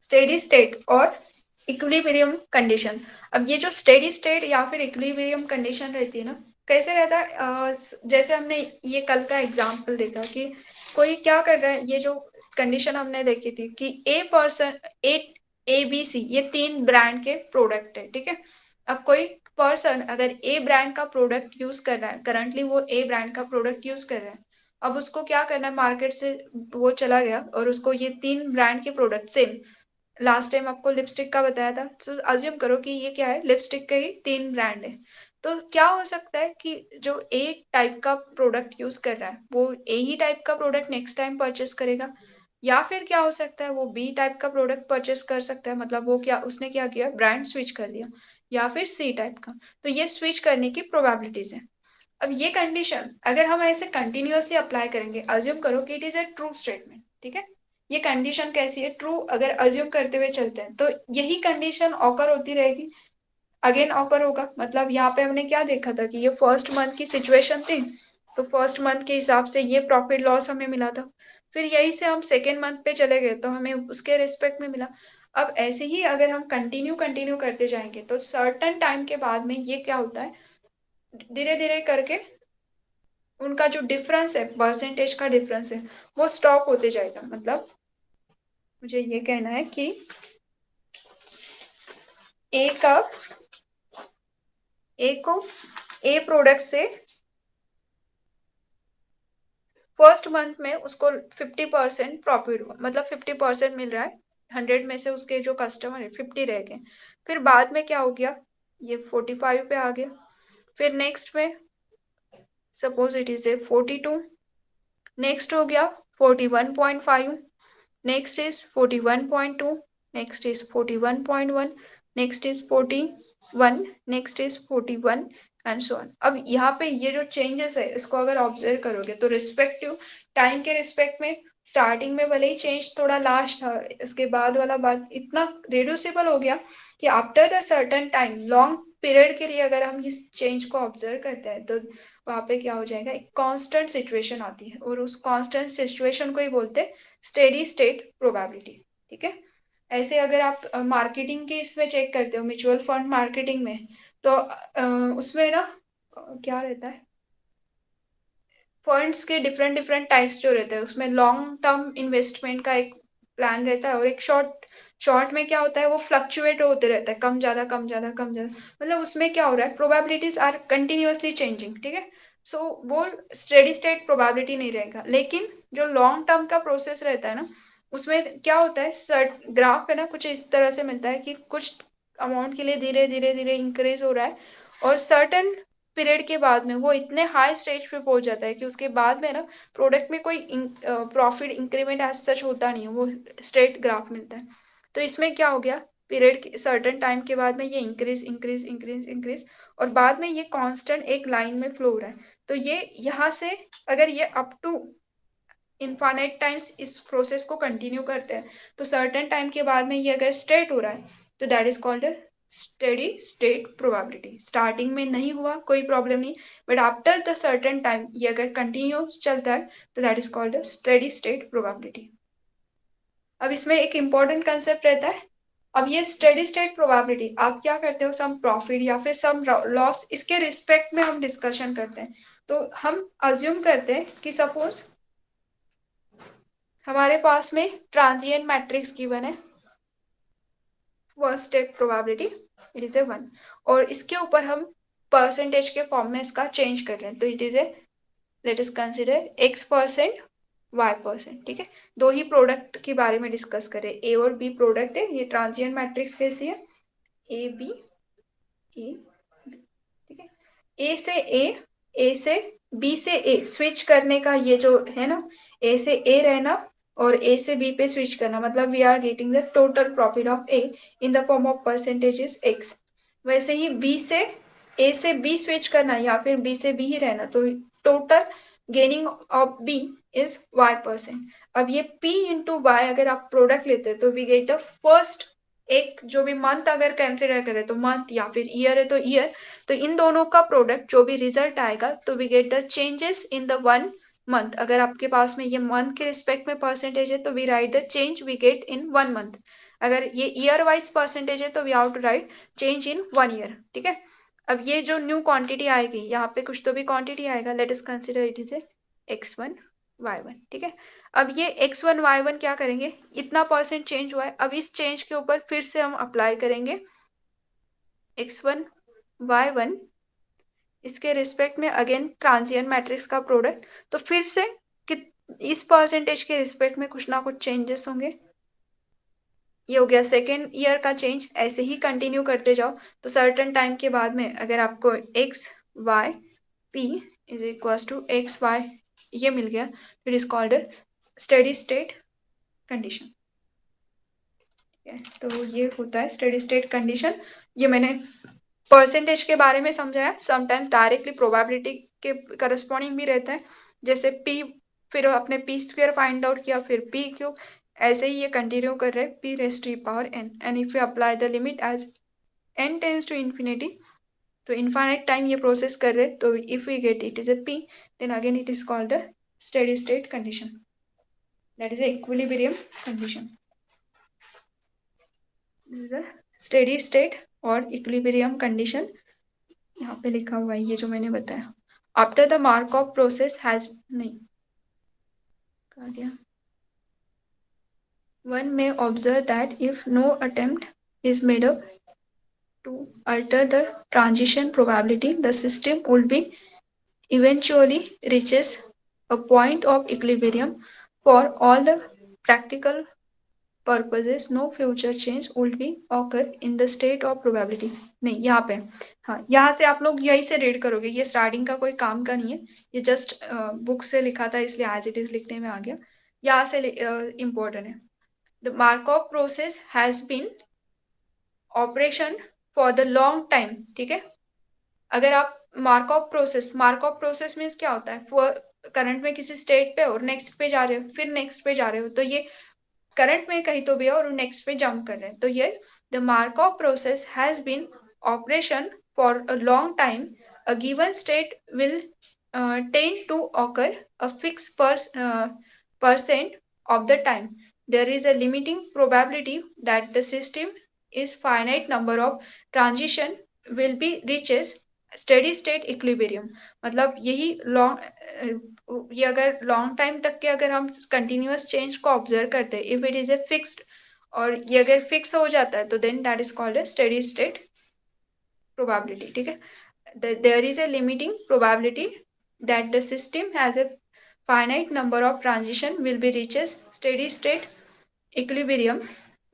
Steady state और equilibrium condition. अब ये जो स्टेडी स्टेट या फिर इक्विलिब्रियम कंडीशन रहती है ना, कैसे रहता है, जैसे हमने ये कल का एग्जांपल देखा कि कोई क्या कर रहा है, ये जो कंडीशन हमने देखी थी कि a person, A B C, ये तीन ब्रांड के प्रोडक्ट है, ठीक है। अब कोई पर्सन अगर ए ब्रांड का प्रोडक्ट यूज कर रहा है, करंटली वो ए ब्रांड का प्रोडक्ट यूज कर रहा है, अब उसको क्या करना है, मार्केट से वो चला गया और उसको ये तीन ब्रांड के प्रोडक्ट सेम, लास्ट टाइम आपको लिपस्टिक का बताया था, तो अज्यूम करो कि ये क्या है, लिपस्टिक के ही तीन ब्रांड है। तो क्या हो सकता है कि जो ए टाइप का प्रोडक्ट यूज कर रहा है वो ए ही टाइप का प्रोडक्ट नेक्स्ट टाइम परचेस करेगा, या फिर क्या हो सकता है वो बी टाइप का प्रोडक्ट परचेस कर सकता है, मतलब वो क्या, उसने क्या किया, ब्रांड स्विच कर दिया, या फिर सी टाइप का। तो ये स्विच करने की प्रोबेबिलिटीज है। अब ये कंडीशन अगर हम ऐसे कंटिन्यूअसली अप्लाई करेंगे, अज्यूम करो कि it is A true statement, ठीक है। ये कंडीशन कैसी है, ट्रू अगर अज्यूम करते हुए चलते हैं तो यही कंडीशन ऑकर होती रहेगी, अगेन ऑकर होगा। मतलब यहाँ पे हमने क्या देखा था कि ये फर्स्ट मंथ की सिचुएशन थी, तो फर्स्ट मंथ के हिसाब से ये प्रॉफिट लॉस हमें मिला था, फिर यही से हम सेकेंड मंथ पे चले गए तो हमें उसके रिस्पेक्ट में मिला। अब ऐसे ही अगर हम कंटिन्यू कंटिन्यू करते जाएंगे तो सर्टन टाइम के बाद में ये क्या होता है, धीरे धीरे करके उनका जो डिफरेंस है, परसेंटेज का डिफरेंस है, वो स्टॉप होते जाएगा। मतलब मुझे ये कहना है कि ए का ए को ए प्रोडक्ट से फर्स्ट मंथ में उसको 50% प्रॉफिट हुआ, मतलब 50% मिल रहा है, 100 में से उसके जो कस्टमर है 50 रह गए। फिर बाद में क्या हो गया, ये 45 पे आ गया, फिर नेक्स्ट में suppose it is A 42, next हो गया 41.5, next is 41.2, next is 41.1, next is 41, next is 41 and so on. अब यहाँ पे ये जो चेंजेस है इसको अगर ऑब्जर्व करोगे तो रिस्पेक्टिव टाइम के रिस्पेक्ट में स्टार्टिंग में भले ही चेंज थोड़ा लास्ट था, इसके बाद वाला बात इतना रिड्यूसिबल हो गया कि after the certain time long period के लिए अगर हम इस चेंज को ऑब्जर्व करते हैं तो वहां पे क्या हो जाएगा, एक कांस्टेंट सिचुएशन आती है और उस कांस्टेंट सिचुएशन को ही बोलते हैं स्टेडी स्टेट प्रोबेबिलिटी, ठीक है। ऐसे अगर आप मार्केटिंग के इसमें चेक करते हो, म्यूचुअल फंड मार्केटिंग में, तो उसमें ना क्या रहता है, फंड्स के डिफरेंट डिफरेंट टाइप्स जो रहते हैं, उसमें लॉन्ग टर्म इन्वेस्टमेंट का एक प्लान रहता है और एक शॉर्ट, शॉर्ट में क्या होता है वो फ्लक्चुएट होते रहता है, कम ज्यादा कम ज्यादा कम ज्यादा, मतलब उसमें क्या हो रहा है, प्रोबेबिलिटीज आर कंटिन्यूअसली चेंजिंग, ठीक है। सो वो स्टेडी स्टेट प्रोबेबिलिटी नहीं रहेगा। लेकिन जो लॉन्ग टर्म का प्रोसेस रहता है ना, उसमें क्या होता है, सर्ट ग्राफ है ना कुछ इस तरह से मिलता है कि कुछ अमाउंट के लिए धीरे धीरे धीरे इंक्रीज हो रहा है और सर्टन पीरियड के बाद में वो इतने हाई स्टेज पे पहुंच जाता है कि उसके बाद में ना प्रोडक्ट में कोई प्रॉफिट इंक्रीमेंट एज सच होता नहीं है, वो स्ट्रेट ग्राफ मिलता है। तो इसमें क्या हो गया, पीरियड सर्टन टाइम के बाद में ये इंक्रीज इंक्रीज इंक्रीज इंक्रीज और बाद में ये कांस्टेंट एक लाइन में फ्लो हो रहा है। तो ये यहाँ से अगर ये अप टू इनफाइनाइट टाइम्स इस प्रोसेस को कंटिन्यू करते हैं तो सर्टेन टाइम के बाद में ये अगर स्ट्रेट हो रहा है तो that is called steady state probability. Starting में नहीं हुआ कोई प्रॉब्लम नहीं, but after the certain time ये अगर कंटिन्यू चलता है तो that is called steady state probability. अब इसमें एक इंपॉर्टेंट कंसेप्ट रहता है, अब ये स्टेडी स्टेट प्रोबेबिलिटी आप क्या करते हो, सम प्रॉफिट या फिर सम लॉस, इसके रिस्पेक्ट में हम डिस्कशन करते हैं। तो हम अज्यूम करते हैं कि सपोज हमारे पास में ट्रांजिएंट मैट्रिक्स गिवन है, first state probability it is ए 1, और इसके ऊपर हम परसेंटेज के फॉर्म में इसका चेंज कर रहे हैं, तो it is A, let us consider x%, y%, ठीक है। दो ही प्रोडक्ट के बारे में डिस्कस करें, ए और बी प्रोडक्ट है, ये ट्रांजिएंट मैट्रिक्स कैसी है, ए बी ए, ठीक है। ए से बी से ए स्विच करने का ये जो है ना, ए से ए रहना और ए से बी पे स्विच करना, मतलब we are getting the total profit of A in the form of percentages X. वैसे ही बी से ए से बी स्विच करना या फिर बी से बी ही रहना, तो total gaining of B is y%। अब ये p इंटू वाई अगर आप प्रोडक्ट लेते हैं तो वी गेट द फर्स्ट, एक जो भी मंथ अगर कंसिडर करें तो मंथ, या फिर ईयर है तो ईयर, तो इन दोनों का प्रोडक्ट जो भी रिजल्ट आएगा तो we get the changes in the one month, अगर आपके पास में ये मंथ के रिस्पेक्ट में परसेंटेज है तो we write the change we get in 1 month. अगर ये ईयर वाइज परसेंटेज है तो we how to write change in 1 year. ठीक है, अब ये जो न्यू क्वांटिटी आएगी, यहाँ पे कुछ तो भी क्वांटिटी आएगा, let us consider it is A x1 y1। ठीक है, अब ये x1 y1 क्या करेंगे, इतना परसेंट चेंज हुआ है, अब इस चेंज के ऊपर फिर से हम अप्लाई करेंगे x1 y1, इसके रिस्पेक्ट में अगेन ट्रांजिएंट मैट्रिक्स का प्रोडक्ट, तो फिर से इस परसेंटेज के रिस्पेक्ट में कुछ ना कुछ चेंजेस होंगे। ये हो गया सेकेंड ईयर का चेंज, ऐसे ही कंटिन्यू करते जाओ तो सर्टन टाइम के बाद में अगर आपको X Y P is equal to X Y ये मिल गया, it is called steady state condition. तो ये होता है स्टेडी स्टेट कंडीशन। ये मैंने परसेंटेज के बारे में समझाया, समटाइम्स डायरेक्टली प्रोबेबिलिटी के करस्पॉन्डिंग भी रहता है, जैसे पी, फिर अपने पी स्क्वायर फाइंड आउट किया, फिर पी क्यूब, ऐसे ही ये कंटिन्यू कर रहे हैं P raise to power n, and if you apply the limit as n tends to infinity, तो इनफाइनाइट टाइम ये प्रोसेस कर रहे, तो if we get it is a P, then again it is called a steady state condition, that is equilibrium condition. This is a steady state और equilibrium condition, यहाँ पे लिखा हुआ है ये जो मैंने बताया। After the Markov process has नहीं कहा गया, one may observe that if no attempt is made up to alter the transition probability, the system would be eventually reaches a point of equilibrium for all the practical purposes, no future change would be occur in the state of probability। नहीं, यहाँ पे हाँ, यहाँ से आप लोग यही से रीड करोगे, ये स्टार्टिंग का कोई काम का नहीं है, ये जस्ट बुक से लिखा था इसलिए एज इट इज लिखने में आ गया, यहाँ से इम्पोर्टेंट है। The Markov process has been operation for the long time. ठीक है, अगर आप मार्कऑफ प्रोसेस मीन्स क्या होता है, करंट में किसी स्टेट पे और नेक्स्ट पे जा रहे हो, फिर नेक्स्ट पे जा रहे हो, तो ये करंट में कहीं तो भी है और नेक्स्ट पे जंप कर रहे हैं, तो ये the Markov process has been operation for a long time, a given state will tend to occur a fix percent of the time. There is a limiting probability that the system is finite number of transition will be reaches steady state equilibrium। मतलब यही long, ये अगर long time तक के अगर हम continuous change को observe करते हैं, if it is a fixed, और ये अगर फिक्स हो जाता है तो then that is called a steady state probability. ठीक है, there is a limiting probability that the system has a finite number of transition will be reaches steady state equilibrium,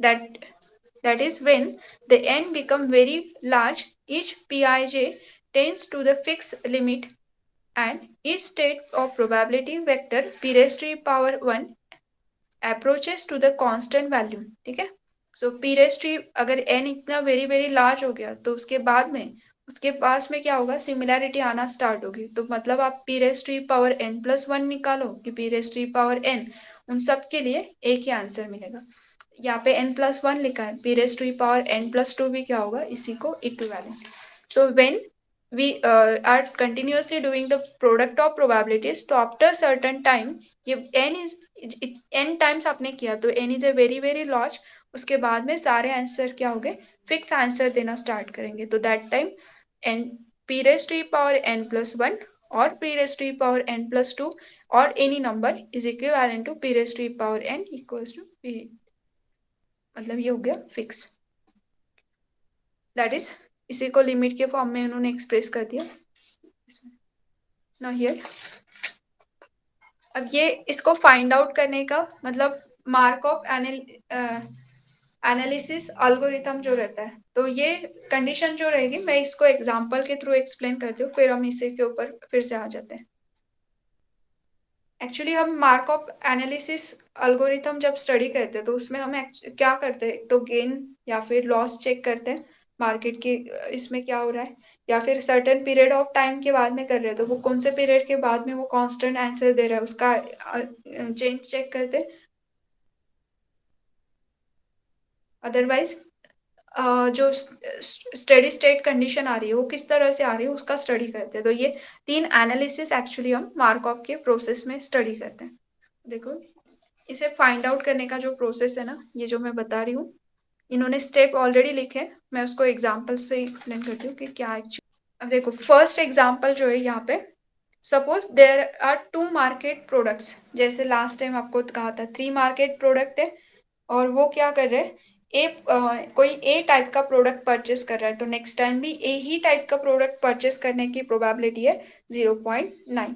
that that is when the n become very large, each pij tends to the fixed limit, and each state of probability vector p raised to the power 1 approaches to the constant value। ठीक है, सो p raised to अगर n इतना very very large हो गया तो उसके बाद में उसके पास में क्या होगा, सिमिलैरिटी आना स्टार्ट होगी, तो मतलब आप p raised to power n plus 1 निकालो कि p raised to power n, उन सब के लिए एक ही आंसर मिलेगा। यहाँ पे n प्लस 1 लिखा है, p raised to power n plus 2 भी क्या होगा, इसी को equivalent. So when we are continuously doing the product of probabilities, तो after certain time ये n is n टाइम्स आपने किया तो n is a very very large, उसके बाद में सारे आंसर क्या हो गए, फिक्स आंसर देना स्टार्ट करेंगे, तो that time n p raised to power n plus 1 और p raised to power n plus 2 और any number is equivalent to p raised to power n equals to p, मतलब ये हो गया fix, that is इसी को limit के form में उन्होंने एक्सप्रेस कर दिया। नाउ हियर, अब ये इसको फाइंड आउट करने का मतलब मार्क ऑफ एनालिसिस अल्गोरिथम जो रहता है, तो ये कंडीशन जो रहेगी मैं इसको एग्जांपल के थ्रू एक्सप्लेन करती हूँ, फिर हम इसी के ऊपर फिर से आ जाते हैं। एक्चुअली हम मार्क ऑफ एनालिसिस अल्गोरिथम जब स्टडी करते हैं तो उसमें हम क्या करते हैं, तो गेन या फिर लॉस चेक करते हैं मार्केट की, इसमें क्या हो रहा है, या फिर सर्टेन पीरियड ऑफ टाइम के बाद में कर रहे हैं तो वो कौन से पीरियड के बाद में वो कांस्टेंट आंसर दे रहा है उसका चेंज चेक करते हैं। अदरवाइज जो स्टडी स्टेट कंडीशन आ रही है वो किस तरह से आ रही है उसका स्टडी करते हैं। तो ये 3 एनालिसिस एक्चुअली हम मार्कऑफ के प्रोसेस में स्टडी करते हैं। देखो, इसे फाइंड आउट करने का जो प्रोसेस है ना, ये जो मैं बता रही हूँ, इन्होंने स्टेप ऑलरेडी लिखे हैं, मैं उसको एग्जाम्पल से एक्सप्लेन करती हूँ कि क्या एक्चुअली। अब देखो, फर्स्ट एग्जाम्पल जो है यहाँ पे, suppose there are 2 market products. जैसे लास्ट टाइम आपको कहा था 3 मार्केट प्रोडक्ट है, और वो क्या कर रहे हैं, कोई ए टाइप का प्रोडक्ट परचेस कर रहा है, तो नेक्स्ट टाइम भी ए ही टाइप का प्रोडक्ट परचेस करने की प्रोबेबिलिटी है 0.9।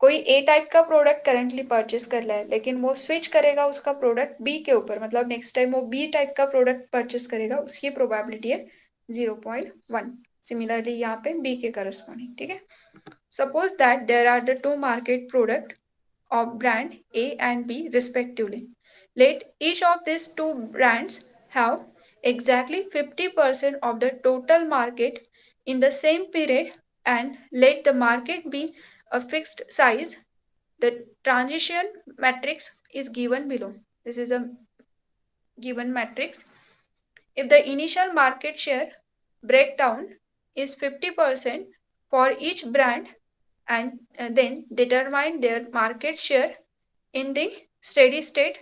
कोई ए टाइप का प्रोडक्ट करेंटली परचेस कर रहा है, लेकिन वो स्विच करेगा उसका प्रोडक्ट बी के ऊपर, मतलब नेक्स्ट टाइम वो बी टाइप का प्रोडक्ट परचेस करेगा, उसकी प्रोबेबिलिटी है 0.1। सिमिलरली यहाँ पे बी के करस्पॉन्डिंग, ठीक है। Suppose that there are the 2 market product of brand A and B respectively. Let each of these two brands have exactly 50% of the total market in the same period, and let the market be a fixed size. The transition matrix is given below. This is a given matrix. If the initial market share breakdown is 50% for each brand, and then determine their market share in the steady state.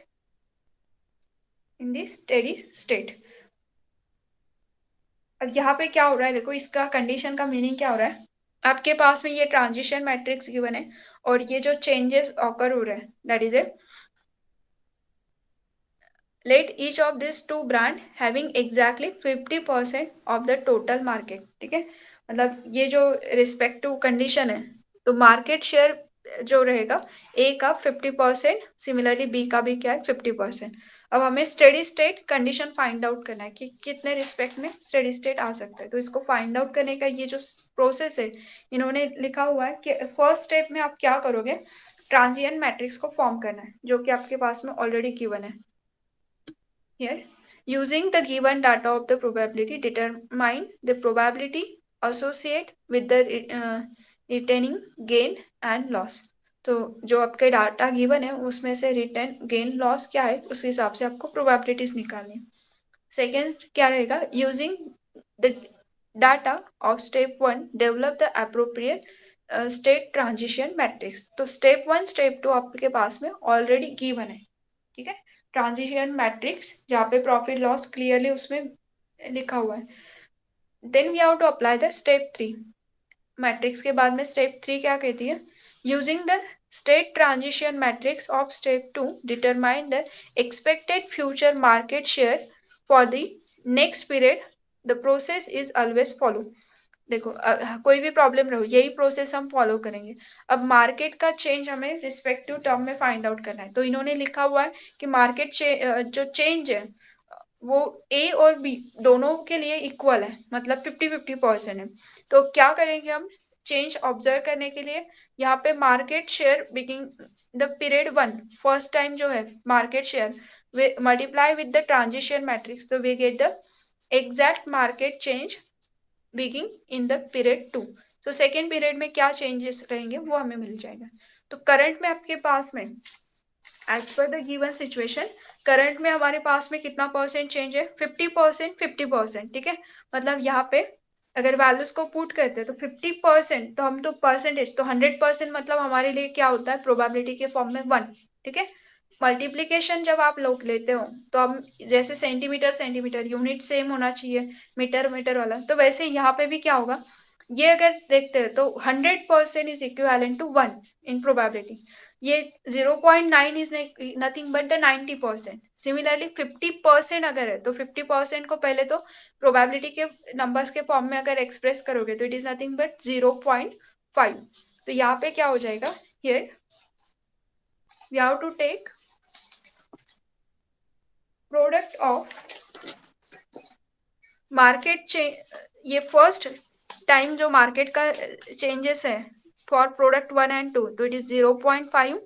अब यहाँ पे क्या हो रहा है, देखो इसका condition का मीनिंग क्या हो रहा है। आपके पास में ये ट्रांजिशन मैट्रिक्स गिवन है, और ये जो चेंजेस ऑकर हो रहे हैं, that is a let each of these two brand having exactly 50% of the total market, ठीक है। मतलब ये जो रिस्पेक्टिव कंडीशन है, तो मार्केट शेयर जो रहेगा ए का 50%, सिमिलरली बी का भी क्या है 50%। अब हमें steady state condition find out करना है कि कितने रिस्पेक्ट में स्टेडी स्टेट आ सकता है। तो इसको फाइंड आउट करने का ये जो प्रोसेस है, इन्होंने लिखा हुआ है कि फर्स्ट स्टेप में आप क्या करोगे, ट्रांजिएंट मैट्रिक्स को फॉर्म करना है, जो कि आपके पास में ऑलरेडी गिवन है। Here, using the given data of the probability, determine the probability associated with the retaining gain and loss. तो जो आपके डाटा गिवन है उसमें से रिटर्न गेन लॉस क्या है, उस हिसाब से आपको प्रोबेबिलिटीज निकालनी है। सेकेंड क्या रहेगा, using the data of step 1 develop the appropriate state transition matrix. तो स्टेप 1 स्टेप 2 आपके पास में ऑलरेडी गिवन है, ठीक है। ट्रांजिशन मैट्रिक्स जहाँ पे प्रॉफिट लॉस क्लियरली उसमें लिखा हुआ है। Then we have to apply the step 3 matrix के बाद में स्टेप 3 क्या कहती है, using the state transition matrix of step 2 determine the expected future market share for the next period. The process is always follow. देखो कोई भी problem रहो, यही प्रोसेस हम फॉलो करेंगे। अब मार्केट का चेंज हमें रिस्पेक्टिव टर्म में फाइंड आउट करना है, तो इन्होंने लिखा हुआ है कि मार्केट जो चेंज है वो ए और बी दोनों के लिए इक्वल है, मतलब 50-50% है। तो क्या करेंगे हम चेंज ऑब्जर्व करने के लिए, यहाँ पे market share begin the period 1, first time जो है market share multiply with the transition matrix, तो we get the exact market change begin in the period 2। तो सेकेंड पीरियड में क्या चेंजेस रहेंगे वो हमें मिल जाएगा। तो करंट में आपके पास में as per the given situation, current में हमारे पास में कितना परसेंट चेंज है, 50%, 50%, ठीक है। मतलब यहाँ पे अगर वैल्यूज को पुट करते हैं तो 50%, तो हम तो परसेंटेज, तो 100% मतलब हमारे लिए क्या होता है, प्रोबेबिलिटी के फॉर्म में 1, ठीक है। मल्टीप्लीकेशन जब आप लोग लेते हो तो हम जैसे सेंटीमीटर सेंटीमीटर यूनिट सेम होना चाहिए, मीटर मीटर वाला, तो वैसे यहाँ पे भी क्या होगा, ये अगर देखते हैं तो 100% is equivalent to 1 in probability. ये 0.9 is nothing but the 90%। Similarly 50% अगर है तो 50% को पहले तो प्रोबेबिलिटी के नंबर्स के फॉर्म में अगर एक्सप्रेस करोगे तो इट इज नथिंग बट 0.5। तो यहाँ पे क्या हो जाएगा, here we have to take product of market ये फर्स्ट टाइम जो मार्केट का चेंजेस है फॉर प्रोडक्ट 1 and 2, तो इट इज 0.5,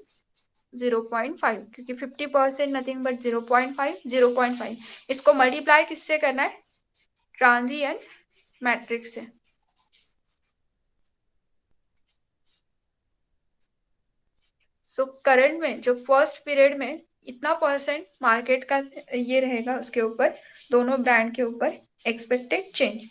0.5, क्योंकि 50% नथिंग बट 0.5, 0.5। इसको मल्टीप्लाई किससे करना है, ट्रांजिएंट मैट्रिक्स से। सो करंट में जो फर्स्ट पीरियड में इतना परसेंट मार्केट का ये रहेगा उसके ऊपर, दोनों ब्रांड के ऊपर expected change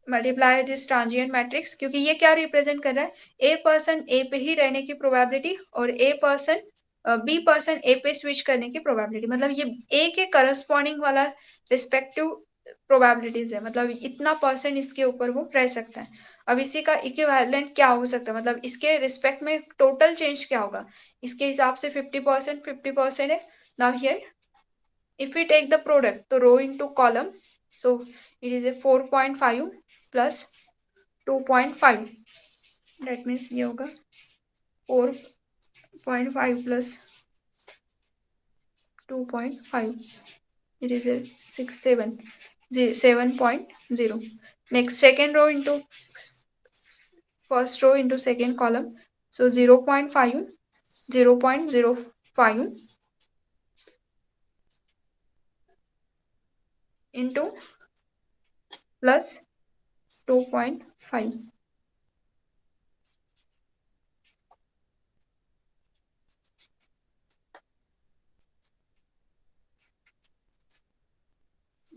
multiply this transient matrix, क्योंकि ये क्या रिप्रेजेंट कर रहा है, ए पर्सन ए पे ही रहने की प्रोबेबिलिटी और ए पर्सन बी पर्सन ए पे स्विच करने की प्रोबेबिलिटी, मतलब ये ए के करस्पॉन्डिंग वाला रिस्पेक्टिव प्रोबेबिलिटीज है, मतलब इतना परसेंट इसके ऊपर वो रह सकता है। अब इसी का इक्विवेलेंट क्या हो सकता है, मतलब इसके रिस्पेक्ट में टोटल चेंज क्या होगा, इसके हिसाब से 50% है। Now here if we take the product तो row into column, so it is a 4.5 plus 2.5, that means ये होगा 4.5 plus 2.5, it is a 7.0. Next second row into first row into second column, so 0.5 0.05 into plus 2.5,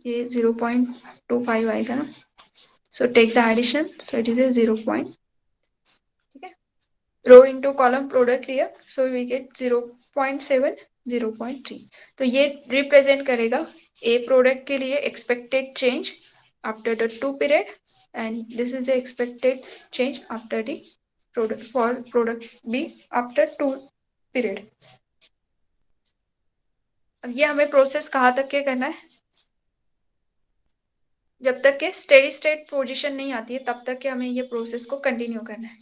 ये 0.25 आएगा ना, so take the addition, so it is a 0. ठीक है, row into column product here, so we get 0.7 0.3, तो ये represent करेगा ए product के लिए expected change after the 2 period and this is the expected change after the product for product B after 2 period. अब ये हमें प्रोसेस कहाँ तक के करना है, जब तक के स्टेडी स्टेट पोजीशन नहीं आती है तब तक के हमें ये प्रोसेस को कंटिन्यू करना है।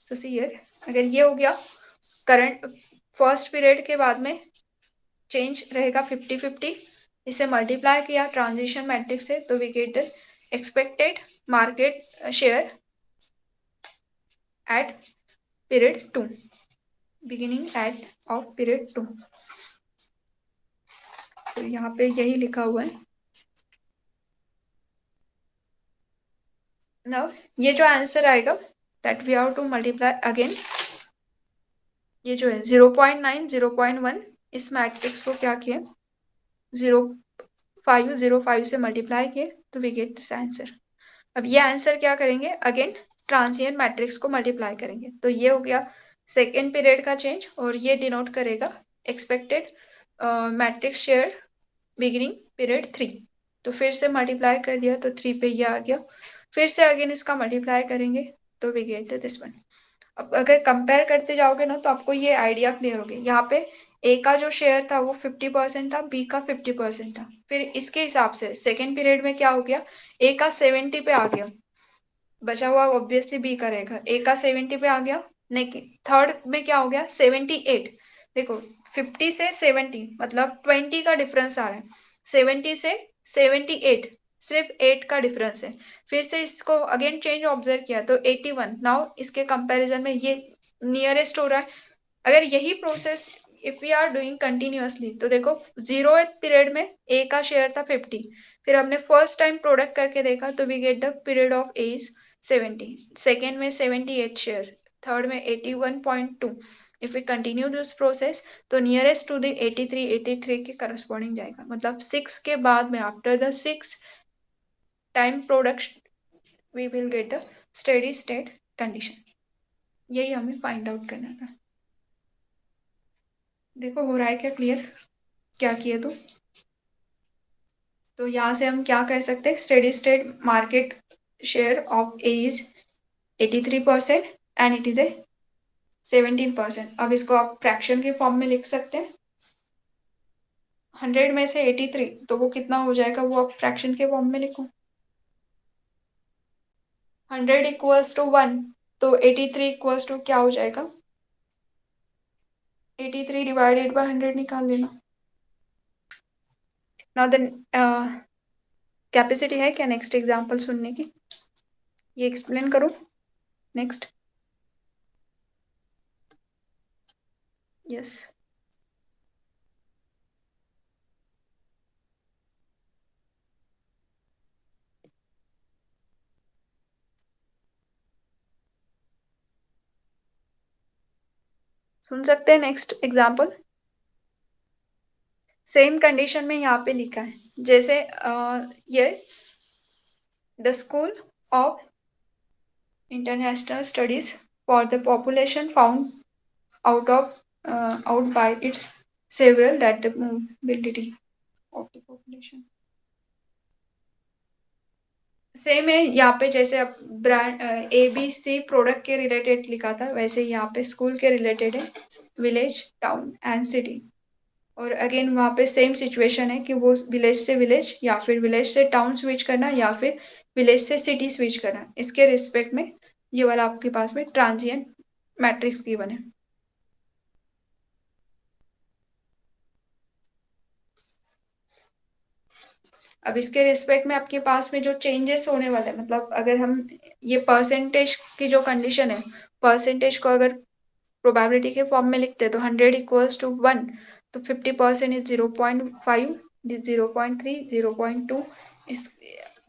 सो सी हियर, अगर ये हो गया करंट फर्स्ट पीरियड के बाद में चेंज रहेगा 50-50, इसे मल्टीप्लाई किया ट्रांजिशन मैट्रिक्स से तो we get the expected market share at period 2, beginning at of period 2। तो यहाँ पे यही लिखा हुआ है। नाउ ये जो आंसर आएगा that we have to multiply again, ये जो है 0.9 0.1, इस मैट्रिक्स को क्या किया 0.5 से मल्टीप्लाई किए तो वी गेट दिस आंसर। अब ये आंसर क्या करेंगे, अगेन ट्रांसिएंट मैट्रिक्स को मल्टीप्लाई करेंगे, तो ये हो गया सेकेंड पीरियड का चेंज और ये डिनोट करेगा expected matrix share beginning period 3। तो फिर से मल्टीप्लाई कर दिया तो 3 पे ये आ गया, फिर से अगेन इसका मल्टीप्लाई करेंगे तो वी गेट दिस वन। अब अगर कंपेयर करते जाओगे ना तो आपको ये आइडिया क्लियर होगी, यहाँ पे ए का जो शेयर था वो 50% था, बी का 50% था, फिर इसके हिसाब से सेकेंड पीरियड में क्या हो गया, ए का 70 पे आ गया, बचा हुआ ऑब्वियसली बी का रहेगा, ए का 70 पे आ गया, नहीं थर्ड में क्या हो गया 78, देखो 50 से 70 मतलब 20 का डिफरेंस आ रहा है, 70 से 78 सिर्फ 8 का डिफरेंस है, फिर से इसको अगेन चेंज ऑब्जर्व किया तो 81, नाउ इसके कंपैरिजन में ये नियरेस्ट हो रहा है। अगर यही process if we are doing continuously तो देखो 0th पीरियड में ए का शेयर था 50, फिर हमने फर्स्ट टाइम प्रोडक्ट करके देखा तो we get the period of A is 70, second में 78 शेयर, थर्ड में 81.2, if we continue this process तो नियरेस्ट टू द 83 के करस्पॉन्डिंग जाएगा, मतलब 6 के बाद में after the 6 time product we will get a steady state condition. यही हमें फाइंड आउट करना था। देखो हो रहा है क्या क्लियर, क्या किए तो यहाँ से हम क्या कह सकते हैं, steady state market share of A is 83% and it is ए 17%। अब इसको आप फ्रैक्शन के फॉर्म में लिख सकते हैं, 100 में से 83 तो वो कितना हो जाएगा, वो आप फ्रैक्शन के फॉर्म में लिखो, 100 इक्वल्स टू 1 तो 83 इक्वल्स टू क्या हो जाएगा, 83 डिवाइडेड बाय 100 निकाल लेना। नाउ देन कैपेसिटी है क्या नेक्स्ट एग्जांपल सुनने की, ये एक्सप्लेन करो नेक्स्ट। यस सुन सकते हैं नेक्स्ट एग्जांपल। सेम कंडीशन में यहाँ पे लिखा है, जैसे ये the school of international studies for the population found out by its several that the mobility of the population. Same है यहाँ पे, जैसे अब ब्रांड ABC प्रोडक्ट के रिलेटेड लिखा था, वैसे यहाँ पे स्कूल के रिलेटेड है, विलेज टाउन एंड सिटी। और अगेन वहाँ पे सेम सिचुएशन है कि वो विलेज से विलेज या फिर विलेज से टाउन स्विच करना या फिर विलेज से सिटी स्विच करना, इसके रिस्पेक्ट में ये वाला आपके पास में ट्रांजिएंट मैट्रिक्स गिवन है। अब इसके रिस्पेक्ट में आपके पास में जो चेंजेस होने वाले हैं, मतलब अगर हम ये परसेंटेज की जो कंडीशन है, परसेंटेज को अगर प्रोबेबिलिटी के फॉर्म में लिखते हैं तो 100 इक्वल्स टू 1, तो 50% इज 0.5, 0.3, 0.2, इस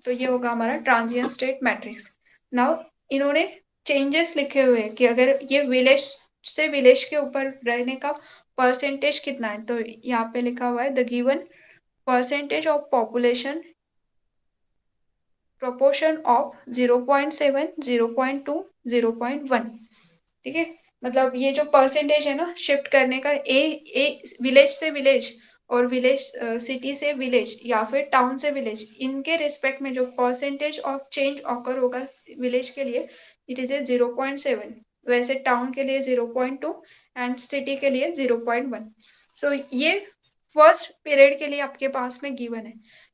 तो ये होगा हमारा ट्रांजिएंट स्टेट मैट्रिक्स। नाउ इन्होंने चेंजेस लिखे हुए हैं कि अगर ये विलेज से विलेज के ऊपर रहने का परसेंटेज कितना है, तो यहाँ पे लिखा हुआ है the given percentage of population proportion of 0.7, 0.2, 0.1। ठीक है, मतलब ये जो परसेंटेज है ना शिफ्ट करने का, ए विलेज से विलेज और विलेज सिटी से विलेज या फिर टाउन से विलेज, इनके रिस्पेक्ट में जो परसेंटेज ऑफ चेंज ऑकर होगा विलेज के लिए, इट इज ए 0.7, वैसे टाउन के लिए 0.2 एंड सिटी के लिए 0.1। सो ये फर्स्ट पीरियड के लिए आपके पास में गिवन है।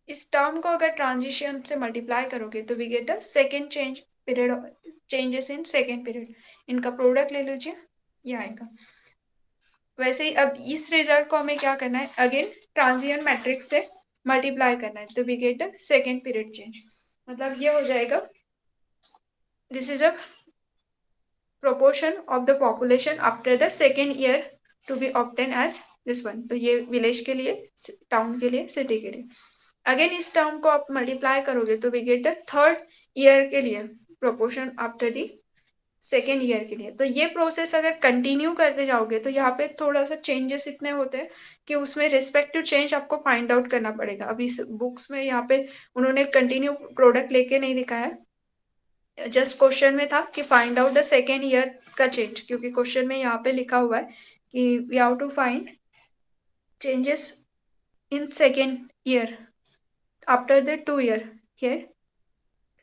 इस टर्म को अगर ट्रांजिशन से मल्टीप्लाई करोगे तो we get a second change period, changes in second period, इनका प्रोडक्ट ले लीजिए, ये आएगा। वैसे ही अब इस रिजल्ट को हमें क्या करना है, अगेन ट्रांजिएंट मैट्रिक्स से मल्टीप्लाई करना है, तो we get a second period change. मतलब ये हो जाएगा, this is a proportion of the population after the second year to be obtained as this one। तो ये विलेज के लिए, टाउन के लिए, सिटी के लिए। अगेन इस टर्म को आप मल्टीप्लाई करोगे तो we get the third year के लिए proportion after the second year के लिए। तो ये प्रोसेस अगर कंटिन्यू करते जाओगे तो यहाँ पे थोड़ा सा चेंजेस इतने होते हैं कि उसमें रिस्पेक्टिव चेंज आपको फाइंड आउट करना पड़ेगा। अभी इस बुक्स में यहाँ पे उन्होंने कंटिन्यू प्रोडक्ट लेके नहीं दिखाया, जस्ट क्वेश्चन में था कि find out the second year का चेंज, क्योंकि क्वेश्चन में यहाँ पे लिखा हुआ है कि we have to find changes in second year after the 2 year. Here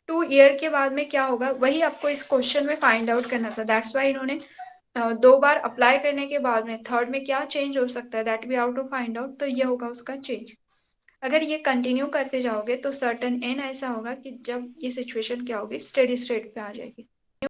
2 year के बाद में क्या होगा वही आपको इस क्वेश्चन में फाइंड आउट करना था। दैट्स वाई इन्होंने 2 बार अप्लाई करने के बाद में थर्ड में क्या चेंज हो सकता है, that we have to find out, तो ये होगा उसका चेंज। अगर ये कंटिन्यू करते जाओगे तो सर्टन एन ऐसा होगा कि जब ये सिचुएशन क्या होगी, स्टेडी स्टेट पे आ जाएगी।